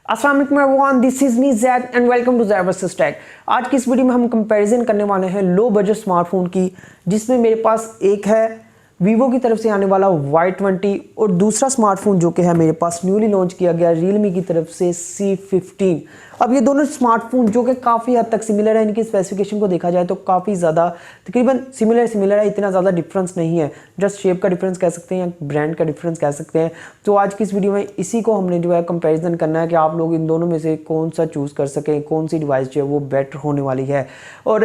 अस्सलाम वालेकुम everyone, this is me Zaid and welcome to zaidvstech। आज की इस वीडियो में हम कंपैरिजन करने वाले हैं लो बजट स्मार्टफोन की, जिसमें मेरे पास एक है वीवो की तरफ से आने वाला Y20 और दूसरा स्मार्टफोन जो कि है मेरे पास न्यूली लॉन्च किया गया Realme की तरफ से C15। अब ये दोनों स्मार्टफोन जो कि काफ़ी हद तक सिमिलर है, इनकी स्पेसिफिकेशन को देखा जाए तो काफ़ी ज़्यादा तकरीबन सिमिलर है, इतना ज़्यादा डिफरेंस नहीं है। जस्ट शेप का डिफरेंस कह सकते हैं या ब्रांड का डिफरेंस कह सकते हैं। तो आज की इस वीडियो में इसी को हमने जो है कंपैरिजन करना है कि आप लोग इन दोनों में से कौन सा चूज़ कर सकें, कौन सी डिवाइस जो है वो बेटर होने वाली है। और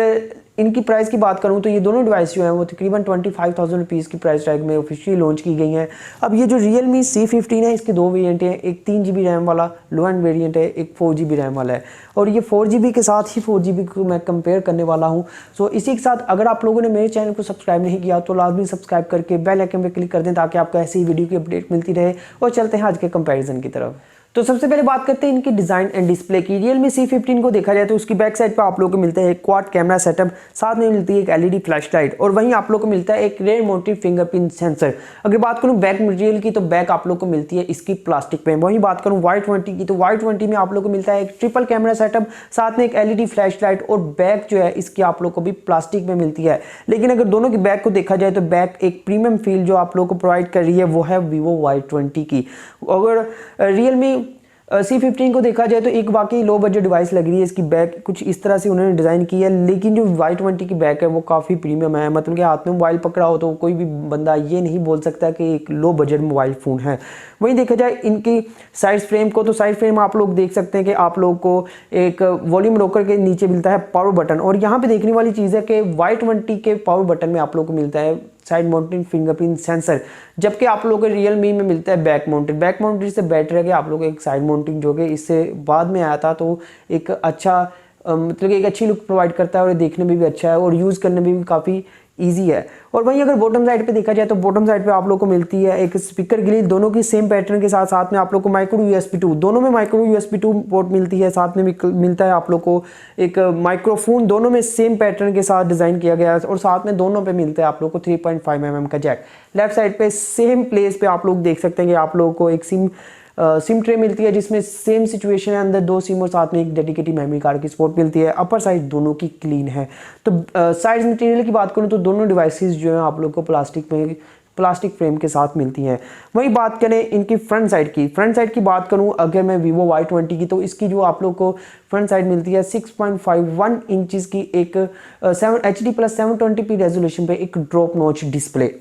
इनकी प्राइस की बात करूं तो ये दोनों डिवाइस जो हैं वो तकरीबन 25,000 रुपीज़ की प्राइस टैग में ऑफिशियली लॉन्च की गई हैं। अब ये जो Realme C15 है, इसके दो वेरिएंट हैं, एक 3GB रैम वाला लो एंड वेरिएंट है, एक 4GB रैम वाला है। और ये 4GB के साथ ही 4GB को मैं कंपेयर करने वाला हूं। सो इसी के साथ अगर आप लोगों ने मेरे चैनल को सब्सक्राइब नहीं किया तो लाजमी सब्सक्राइब करके बेल आइकन पर क्लिक कर दें ताकि आपको ऐसी ही वीडियो की अपडेट मिलती रहे। और चलते हैं आज के कंपेरिजन की तरफ। तो सबसे पहले बात करते हैं इनकी डिज़ाइन एंड डिस्प्ले की। Realme C15 को देखा जाए तो उसकी बैक साइड पर आप लोगों को मिलता है एक क्वाड कैमरा सेटअप, साथ में मिलती है एक LED फ्लैश लाइट, और वहीं आप लोगों को मिलता है एक रेयर माउंटेड फिंगरप्रिंट सेंसर। अगर बात करूं बैक मटेरियल की तो बैक आप लोगों को मिलती है इसकी प्लास्टिक में। वहीं बात करूं Y20 की तो Y20 में आप लोगों को मिलता है एक ट्रिपल कैमरा सेटअप, साथ में एक LED फ्लैश लाइट, और बैक जो है इसकी आप लोगों को भी प्लास्टिक में मिलती है। लेकिन अगर दोनों की बैक को देखा जाए तो बैक एक प्रीमियम फील जो आप लोगों को प्रोवाइड कर रही है वो है Vivo Y20 की। अगर Realme C15 को देखा जाए तो एक वाकई लो बजट डिवाइस लग रही है। इसकी बैक कुछ इस तरह से उन्होंने डिज़ाइन की है, लेकिन जो Y20 की बैक है वो काफ़ी प्रीमियम है। मतलब कि हाथ में मोबाइल पकड़ा हो तो कोई भी बंदा ये नहीं बोल सकता कि एक लो बजट मोबाइल फ़ोन है। वहीं देखा जाए इनकी साइड फ्रेम को तो साइड फ्रेम आप लोग देख सकते हैं कि आप लोग को एक वॉल्यूम रोकर के नीचे मिलता है पावर बटन, और यहाँ पर देखने वाली चीज़ है कि Y20 के पावर बटन में आप लोग को मिलता है साइड माउंटेड फिंगरप्रिंट सेंसर, जबकि आप लोगों को Realme में मिलता है बैक माउंटेड। बैक माउंटेड से बेटर है कि आप लोग एक साइड माउंटिंग जो कि इससे बाद में आया था तो एक अच्छा मतलब एक अच्छी लुक प्रोवाइड करता है, और देखने में भी अच्छा है और यूज़ करने में भी काफ़ी ईजी है। और वहीं अगर बॉटम साइड पे देखा जाए तो बॉटम साइड पे आप लोग को मिलती है एक स्पीकर ग्रिल, दोनों की सेम पैटर्न के साथ। साथ में आप लोग को माइक्रो USB 2, दोनों में माइक्रो USB 2 पोर्ट मिलती है। साथ में मिलता है आप लोग को एक माइक्रोफोन, दोनों में सेम पैटर्न के साथ डिज़ाइन किया गया है। और साथ में दोनों पे मिलता है आप लोग को 3.5 mm का जैक। लेफ्ट साइड पे सेम प्लेस पे आप लोग देख सकते हैं कि आप लोगों को एक सिम ट्रे मिलती है, जिसमें सेम सिचुएशन है, अंदर 2 सिम और साथ में एक डेडिकेटेड मेमोरी कार्ड की सपोर्ट मिलती है। अपर साइड दोनों की क्लीन है। तो साइड मटेरियल की बात करूं तो दोनों डिवाइसेस जो है आप लोग को प्लास्टिक फ्रेम के साथ मिलती हैं। वही बात करें इनकी फ्रंट साइड की बात करूं अगर मैं Vivo Y20 की, तो इसकी जो आप लोग को फ्रंट साइड मिलती है 6.51 इंचज़ की एक HD+ 720p रेजोल्यूशन पे एक ड्रॉप नॉच डिस्प्ले।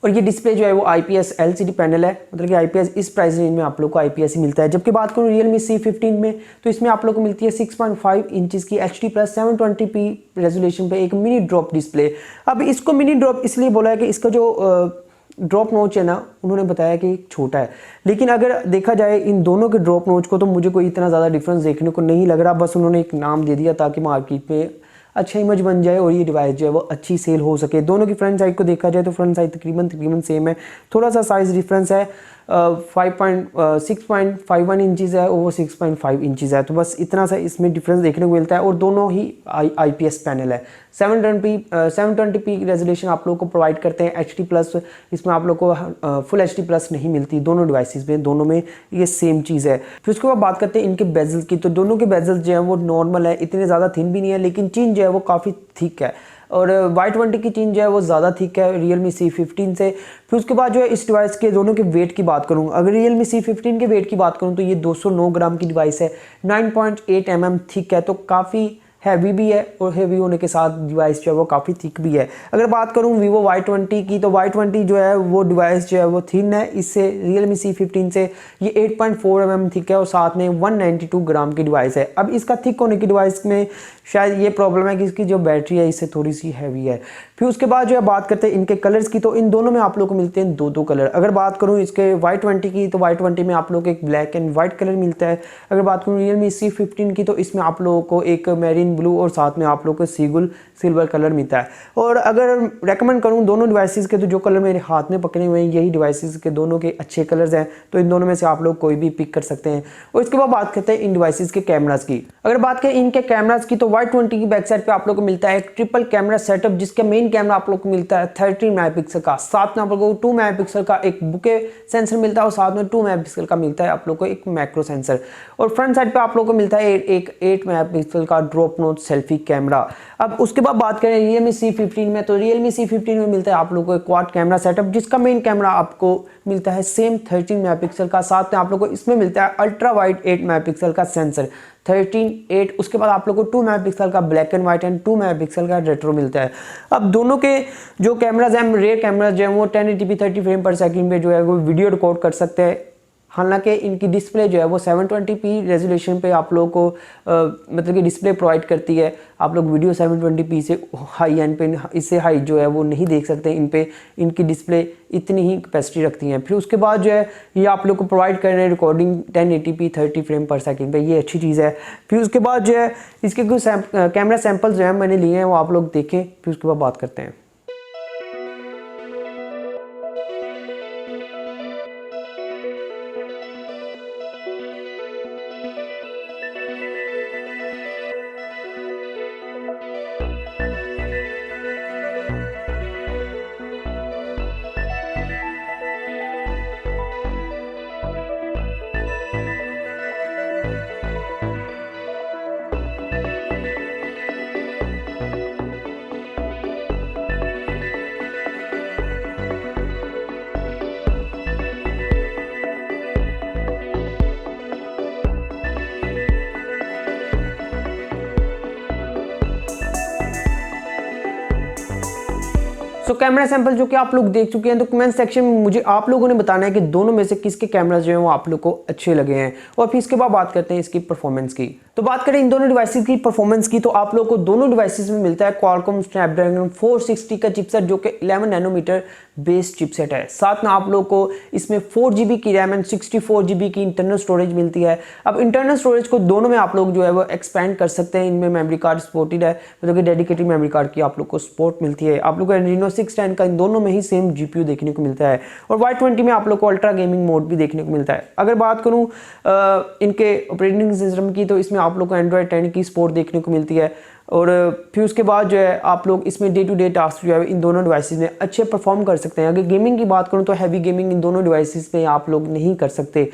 और ये डिस्प्ले जो है वो IPS LCD पैनल है, मतलब कि IPS इस प्राइस रेंज में आप लोग को IPS ही मिलता है। जबकि बात करूँ Realme C15 में तो इसमें आप लोग को मिलती है 6.5 इंचज़ की HD+ 720p रेजोल्यूशन पे एक मिनी ड्रॉप डिस्प्ले। अब इसको मिनी ड्रॉप इसलिए बोला है कि इसका जो ड्रॉप नोच है ना, उन्होंने बताया कि छोटा है, लेकिन अगर देखा जाए इन दोनों के ड्रॉप नोच को तो मुझे कोई इतना ज़्यादा डिफरेंस देखने को नहीं लग रहा। बस उन्होंने एक नाम दे दिया ताकि मार्केट में अच्छा इमेज बन जाए और ये डिवाइस जो है वो अच्छी सेल हो सके। दोनों की फ्रंट साइड को देखा जाए तो फ्रंट साइड तकरीबन सेम है, थोड़ा सा साइज़ डिफरेंस है। 6.51 इंचज़ है और वो 6.5 इंचज़ है, तो बस इतना सा इसमें डिफरेंस देखने को मिलता है। और दोनों ही IPS पैनल है। 720p रेजोल्यूशन आप लोग को प्रोवाइड करते हैं। HD+, इसमें आप लोग को फुल HD+ नहीं मिलती दोनों डिवाइसेस में, दोनों में ये सेम चीज़ है। फिर उसके बाद बात करते हैं इनके बेजल की, तो दोनों के बेजल जो है वो नॉर्मल है, इतने ज़्यादा थिन भी नहीं है, लेकिन चीन जो है वो काफ़ी थिक है। और Y20 की चीन जो है वो ज़्यादा थिक है Realme C15 से। फिर उसके बाद जो है इस डिवाइस के दोनों के वेट की बात करूँ, अगर Realme C15 के वेट की बात करूँ तो ये 209 ग्राम की डिवाइस है, 9.8 mm थिक है, तो काफ़ी हैवी भी है और हैवी होने के साथ डिवाइस जो है वो काफ़ी थिक भी है। अगर बात करूँ Vivo Y20 की तो Y20 जो है वो डिवाइस जो है वो थिन है इससे Realme C15 से। ये 8.4 mm थिक है और साथ में 192 ग्राम की डिवाइस है। अब इसका थिक होने की डिवाइस में शायद ये प्रॉब्लम है कि इसकी जो बैटरी है इससे थोड़ी सी हैवी है। फिर उसके बाद जो है बात करते हैं इनके कलर्स की, तो इन दोनों में आप लोग को मिलते हैं दो कलर। अगर बात करूँ इसके Y20 की तो Y20 में आप लोग को एक ब्लैक एंड वाइट कलर मिलता है। अगर बात करूँ Realme C15 की तो इसमें आप लोगों को एक मैरीन ब्लू और साथ में आप लोग को सीगुल सिल्वर कलर मिलता है। और अगर रेकमेंड करूँ दोनों डिवाइसेस के, तो जो कलर मेरे हाथ में पकड़े हुए हैं यही डिवाइसेस के दोनों के अच्छे कलर्स हैं, तो इन दोनों में से आप लोग कोई भी पिक कर सकते हैं। और इसके बाद बात करते हैं इन डिवाइसेस के कैमरास की। अगर बात करें इनके कैमरास की तो Y20 की बैक साइड पे आप लोग को मिलता है एक ट्रिपल कैमरा सेटअप, जिसका मेन मेन कैमरा आप लोग को मिलता है 13 मेगापिक्सल का, साथ में आप लोगों को 2 मेगापिक्सल का एक बुके सेंसर मिलता है और साथ में 2 मेगापिक्सल का मिलता है आप लोग को एक मैक्रो सेंसर। और फ्रंट साइड पे आप लोग को मिलता है एक 8 मेगापिक्सल का ड्रॉप नोच सेल्फी कैमरा। अब उसके बाद बात करें Realme C15 में, तो Realme C15 में मिलता है आप लोग को एक क्वाड कैमरा सेटअप, जिसका मेन कैमरा आपको मिलता है सेम 13 मेगापिक्सल का, साथ में आप लोग को इसमें मिलता है अल्ट्रा वाइड 8 मेगापिक्सल का सेंसर 13-8। उसके बाद आप लोग को 2 मेगापिक्सल का black and white and 2 megapixel का रेट्रो मिलता है। अब दोनों के जो कैमराज हैं, रेयर कैमराज जो हैं वो 1080p 30 फ्रेम पर सेकंड पे जो है वो वीडियो रिकॉर्ड कर सकते हैं। हालांकि इनकी डिस्प्ले जो है वो 720p रेजोल्यूशन पे आप लोगों को मतलब कि डिस्प्ले प्रोवाइड करती है। आप लोग वीडियो 720p से हाई एंड पे, इससे हाई जो है वो नहीं देख सकते। इन पे इनकी डिस्प्ले इतनी ही कैपेसिटी रखती हैं। फिर उसके बाद जो है ये आप लोग को प्रोवाइड कर रहे हैं रिकॉर्डिंग 1080p 30 फ्रेम पर सेकंड पे, ये अच्छी चीज़ है। फिर उसके बाद जो है इसके कुछ कैमरा सैम्पल्स जो है मैंने लिए हैं वो आप लोग देखें, फिर उसके बाद बात करते हैं। सो कैमरा सैंपल जो कि आप लोग देख चुके हैं, तो कमेंट सेक्शन में मुझे आप लोगों ने बताना है कि दोनों में से किसके कैमरास जो हैं वो आप लोग को अच्छे लगे हैं। और फिर इसके बाद बात करते हैं इसकी परफॉर्मेंस की। तो बात करें इन दोनों डिवाइसेस की परफॉर्मेंस की, तो आप लोग को दोनों डिवाइसेस में मिलता है क्वालकॉम स्नैपड्रैगन 460 का चिपसेट, जो कि 11 नैनोमीटर बेस्ड चिपसेट है। साथ में आप लोग को इसमें 4GB की रैम एंड 64GB की इंटरनल स्टोरेज मिलती है। अब इंटरनल स्टोरेज को दोनों में आप लोग जो है वो एक्सपेंड कर सकते हैं। इनमें मेमोरी कार्ड सपोर्टेड है, मतलब कि डेडिकेटेड मेमोरी कार्ड की आप लोग को सपोर्ट मिलती है। आप लोग को एड्रीनो 610 का इन दोनों में ही सेम GPU देखने को मिलता है। और Y20 में आप लोग को अल्ट्रा गेमिंग मोड भी देखने को मिलता है। अगर बात करूँ इनके ऑपरेटिंग सिस्टम की, तो इसमें आप लोग को Android 10 की सपोर्ट देखने को मिलती है। और फिर उसके बाद जो है आप लोग इसमें डे टू डे टास्क जो है इन दोनों डिवाइसेस में अच्छे परफॉर्म कर सकते हैं। अगर गेमिंग की बात करूं तो हैवी गेमिंग इन दोनों डिवाइसेस में आप लोग नहीं कर सकते।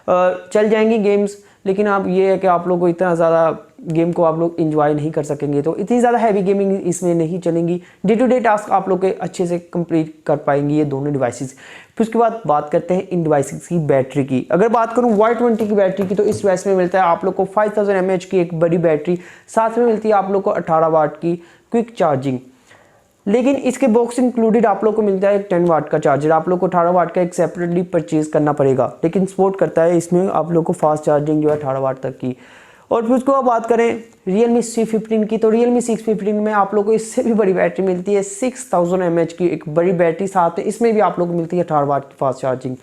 चल जाएंगी गेम्स, लेकिन आप ये है कि आप लोग को इतना ज़्यादा गेम को आप लोग इंजॉय नहीं कर सकेंगे, तो इतनी ज़्यादा हैवी गेमिंग इसमें नहीं चलेंगी। डे टू डे टास्क आप लोग के अच्छे से कंप्लीट कर पाएंगे ये दोनों डिवाइसेस। फिर उसके बाद बात करते हैं इन डिवाइसेस की बैटरी की। अगर बात करूं Y20 की बैटरी की, तो इस डिवाइस में मिलता है आप लोग को 5000 mAh की एक बड़ी बैटरी, साथ में मिलती है आप लोग को 18 वाट की क्विक चार्जिंग। लेकिन इसके बॉक्स इंक्लूडेड आप लोग को मिलता है एक 10 वाट का चार्जर। आप लोग को 18 वाट का एक सेपरेटली परचेज करना पड़ेगा, लेकिन सपोर्ट करता है इसमें आप लोग को फास्ट चार्जिंग जो है 18 वाट तक की। और फिर उसको अब बात करें Realme C15 की, तो Realme C15 में आप लोग को इससे भी बड़ी बैटरी मिलती है 6000 mAh की एक बड़ी बैटरी, साथ में इसमें भी आप लोग को मिलती है 18 वाट की फास्ट चार्जिंग।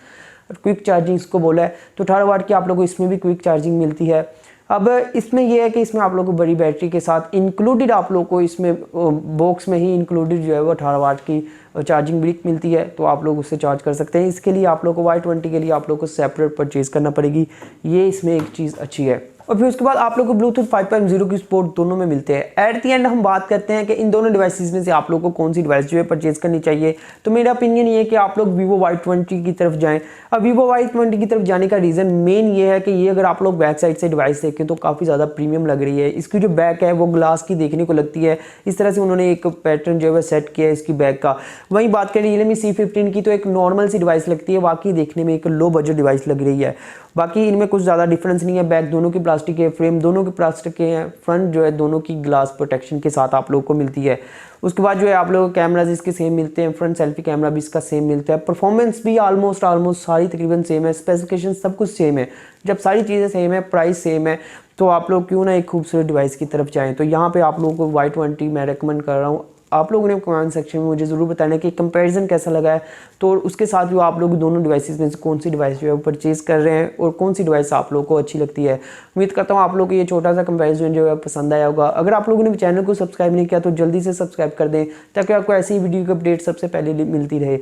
क्विक चार्जिंग इसको बोला है, तो 18 वाट की आप लोग को इसमें भी क्विक चार्जिंग मिलती है। अब इसमें यह है कि इसमें आप लोग को बड़ी बैटरी के साथ इंक्लूडेड आप लोग को इसमें बॉक्स में ही इंक्लूडेड जो है वो 18 वाट की चार्जिंग ब्रिक मिलती है, तो आप लोग उससे चार्ज कर सकते हैं। इसके लिए आप लोग को Y20 के लिए आप लोग को सेपरेट परचेज करना पड़ेगी, ये इसमें एक चीज़ अच्छी है। और फिर उसके बाद आप लोग को ब्लूटूथ 5.0 की सपोर्ट दोनों में मिलते हैं। एट द एंड हम बात करते हैं कि इन दोनों डिवाइसेस में से आप लोग को कौन सी डिवाइस जो है परचेज करनी चाहिए। तो मेरा ओपिनियन ये है कि आप लोग Vivo Y20 की तरफ जाएं। अब Vivo Y20 की तरफ जाने का रीज़न मेन ये है कि ये अगर आप लोग बैक साइड से डिवाइस देखें तो काफ़ी ज़्यादा प्रीमियम लग रही है। इसकी जो बैक है वो ग्लास की देखने को लगती है, इस तरह से उन्होंने एक पैटर्न जो है वह सेट किया है इसकी बैक का। वहीं बात करें Realme C15 की, तो एक नॉर्मल सी डिवाइस लगती है, बाकी देखने में एक लो बजट डिवाइस लग रही है। बाकी इनमें कुछ ज़्यादा डिफरेंस नहीं है। बैक दोनों की प्लास्टिक है, फ्रेम दोनों के प्लास्टिक के हैं, फ्रंट जो है दोनों की ग्लास प्रोटेक्शन के साथ आप लोग को मिलती है। उसके बाद जो है आप लोगों को कैमराज इसके सेम मिलते हैं, फ्रंट सेल्फी कैमरा भी इसका सेम मिलता है। परफॉर्मेंस भी ऑलमोस्ट सारी तकरीबन सेम है, स्पेसिफिकेशन सब कुछ सेम है। जब सारी चीज़ें सेम है, प्राइस सेम है, तो आप लोग क्यों ना एक खूबसूरत डिवाइस की तरफ जाएँ। तो यहाँ पर आप लोगों को Y20 मैं रेकमेंड कर रहा हूँ। आप लोगों ने कमेंट सेक्शन में मुझे ज़रूर बताना कि कंपैरिजन कैसा लगा है, तो उसके साथ जो आप लोग दोनों डिवाइसेस में से कौन सी डिवाइस जो है वो परचेज कर रहे हैं और कौन सी डिवाइस आप लोगों को अच्छी लगती है। उम्मीद करता हूँ आप लोग को ये छोटा सा कंपैरिजन जो है पसंद आया होगा। अगर आप लोगों ने चैनल को सब्सक्राइब नहीं किया तो जल्दी से सब्सक्राइब कर दें, ताकि आपको ऐसी वीडियो की अपडेट सबसे पहले मिलती रहे।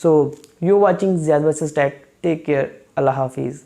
So you watching Zaid versus tech, take care, अल्लाह हाफिज़।